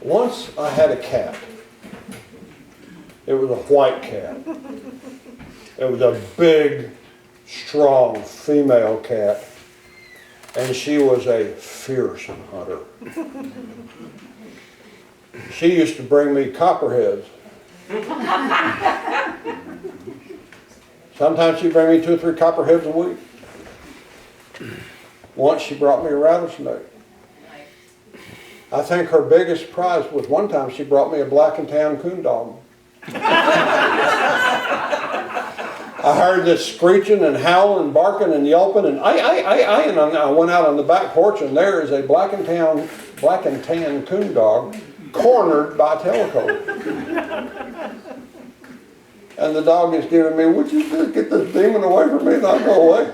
Once I had a cat. It was a white cat. It was a big, strong female cat. And she was a fearsome hunter. She used to bring me copperheads. Sometimes she'd bring me 2 or 3 copperheads a week. Once she brought me a rattlesnake. I think her biggest prize was one time she brought me a black and tan coon dog. I heard this screeching and howling, barking and yelping, and and I went out on the back porch, and there is a black and tan coon dog cornered by Teleco. And the dog is giving me, would you just get this demon away from me and I'll go away?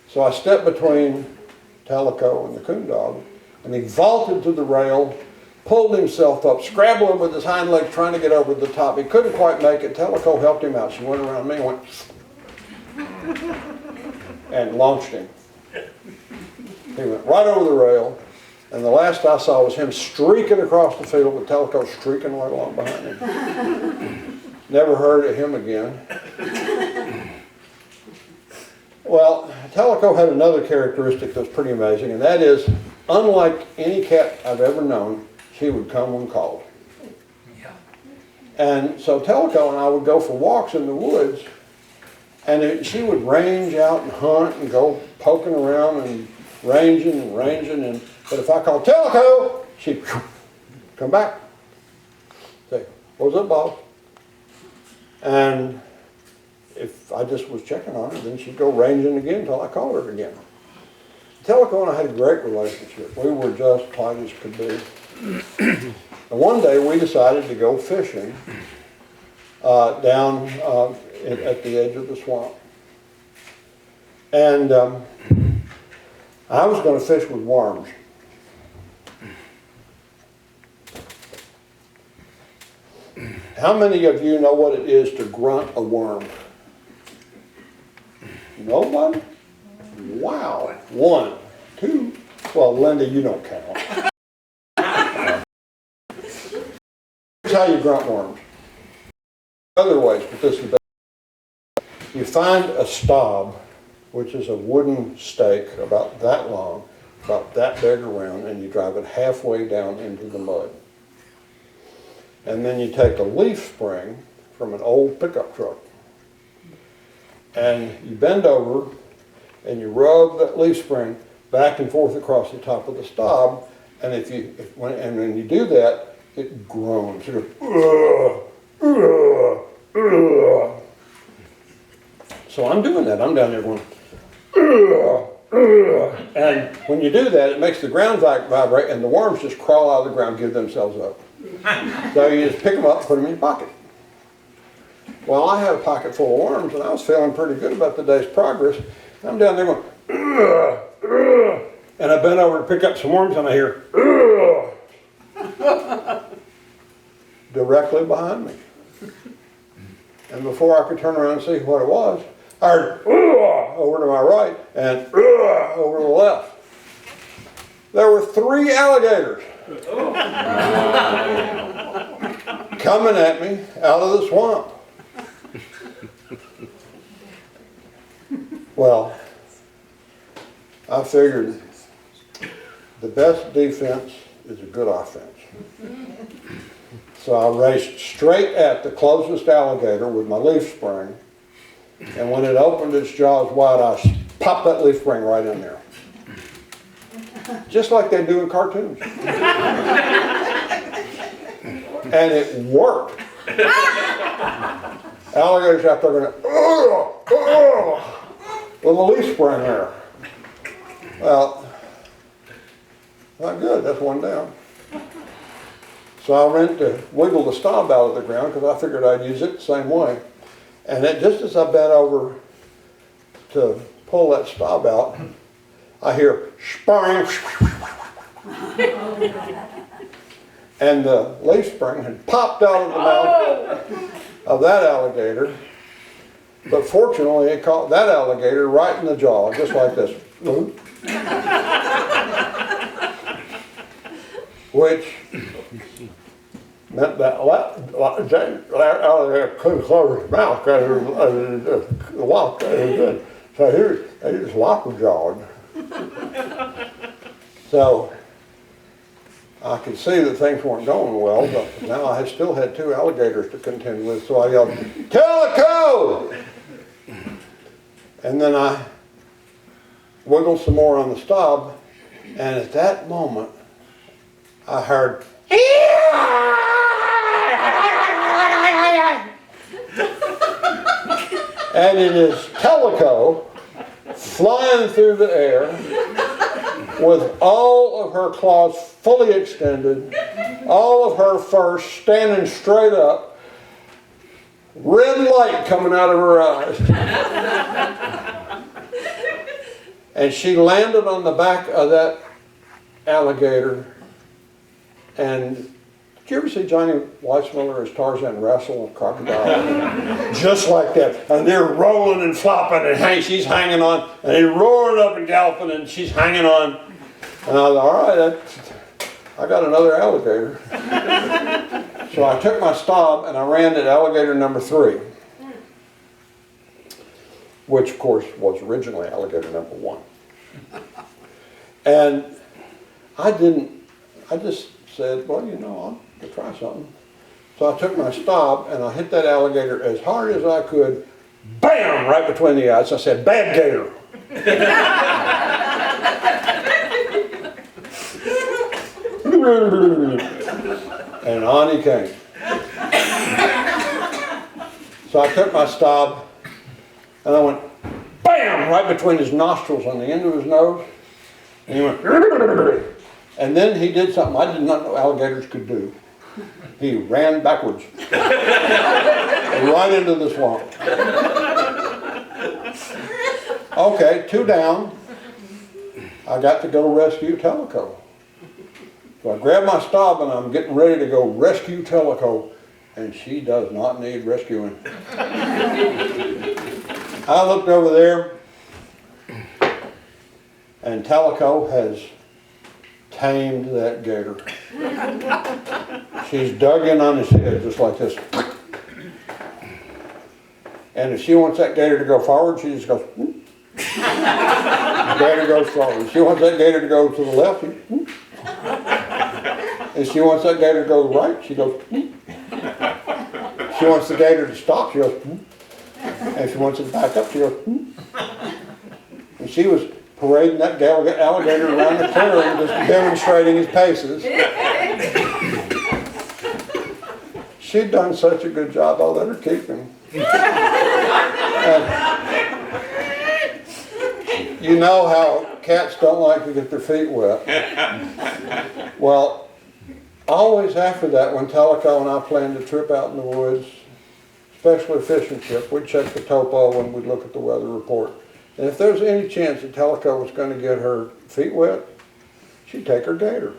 So I stepped between Teleco and the coon dog, and he vaulted to the rail, pulled himself up, scrabbling with his hind legs, trying to get over the top. He couldn't quite make it. Teleco helped him out. She went around me and went and launched him. He went right over the rail, and the last I saw was him streaking across the field with Teleco streaking right along behind him. Never heard of him again. Well, Teleco had another characteristic that's pretty amazing, and that is, unlike any cat I've ever known, she would come when called. Yeah. And so Teleco and I would go for walks in the woods, and she would range out and hunt and go poking around and ranging, but if I called Teleco, she'd come back. Say, what's up, boss? And if I just was checking on her, then she'd go ranging again until I called her again. Teleco and I had a great relationship. We were just tight as could be. And one day we decided to go fishing down at the edge of the swamp. And I was going to fish with worms. How many of you know what it is to grunt a worm? Nobody? Wow. 1, 2. Well, Linda, you don't count. Here's how you grunt worms. Other ways, but this is the best. You find a stob, which is a wooden stake about that long, about that big around, and you drive it halfway down into the mud. And then you take a leaf spring from an old pickup truck, and you bend over, and you rub that leaf spring back and forth across the top of the stob, and when you do that, it groans. It goes, So I'm doing that. I'm down there going, and when you do that, it makes the ground vibrate, and the worms just crawl out of the ground, give themselves up. So you just pick them up and put them in your pocket. Well, I had a pocket full of worms, and I was feeling pretty good about the day's progress. I'm down there going, and I bent over to pick up some worms, and I hear, directly behind me. And before I could turn around and see what it was, I heard, over to my right, and over to the left. There were 3 alligators coming at me out of the swamp. Well, I figured the best defense is a good offense. So I raced straight at the closest alligator with my leaf spring, and when it opened its jaws wide, I popped that leaf spring right in there. Just like they do in cartoons. And it worked. Alligators out there going, with a leaf spring there. Well, not good, that's one down. So I went to wiggle the stob out of the ground because I figured I'd use it the same way. And just as I bent over to pull that stob out, I hear spring, and the leaf spring had popped out of the mouth of that alligator. But fortunately, it caught that alligator right in the jaw, just like this. which meant that alligator couldn't close his mouth because the walk was good. So he was lockjawed. So I could see that things weren't going well, but now I still had 2 alligators to contend with, so I yelled, "Calico!" And then I wiggled some more on the stub, and at that moment, I heard, and it is Calico flying through the air with all of her claws fully extended, all of her fur standing straight up, red light coming out of her eyes. And she landed on the back of that alligator. And did you ever see Johnny Weissmuller as Tarzan wrestle a crocodile? Just like that. And they're rolling and flopping, and she's hanging on, and they're roaring up and galloping, and she's hanging on. And I was, all right, I got another alligator. So I took my stop and I ran at alligator number 3, which of course was originally alligator number 1. And I just said, well, you know, I'll try something. So I took my stop and I hit that alligator as hard as I could, bam, right between the eyes. I said, bad gator. And on he came. So I took my stop and I went bam right between his nostrils on the end of his nose. And he went, and then he did something I did not know alligators could do. He ran backwards right into the swamp. Okay, 2 down. I got to go rescue Tellico. So I grabbed my stop and I'm getting ready to go rescue Tellico, and she does not need rescuing. I looked over there, and Tellico has tamed that gator. She's dug in on his head just like this. And if she wants that gator to go forward, she just goes, whoop. The gator goes forward. If she wants that gator to go to the left, whoop. If she wants that gator to go to the right, she goes, whoop. If she wants the gator to stop, she goes, whoop. And if she wants it to back up, she goes, whoop. And she was parading that alligator around the clearing, just demonstrating his paces. She'd done such a good job, I let her keep him. And you know how cats don't like to get their feet wet. Well, always after that, when Tellico and I planned a trip out in the woods, especially a fishing trip, we'd check the topo and we'd look at the weather report. And if there was any chance that Tellico was going to get her feet wet, she'd take her gator.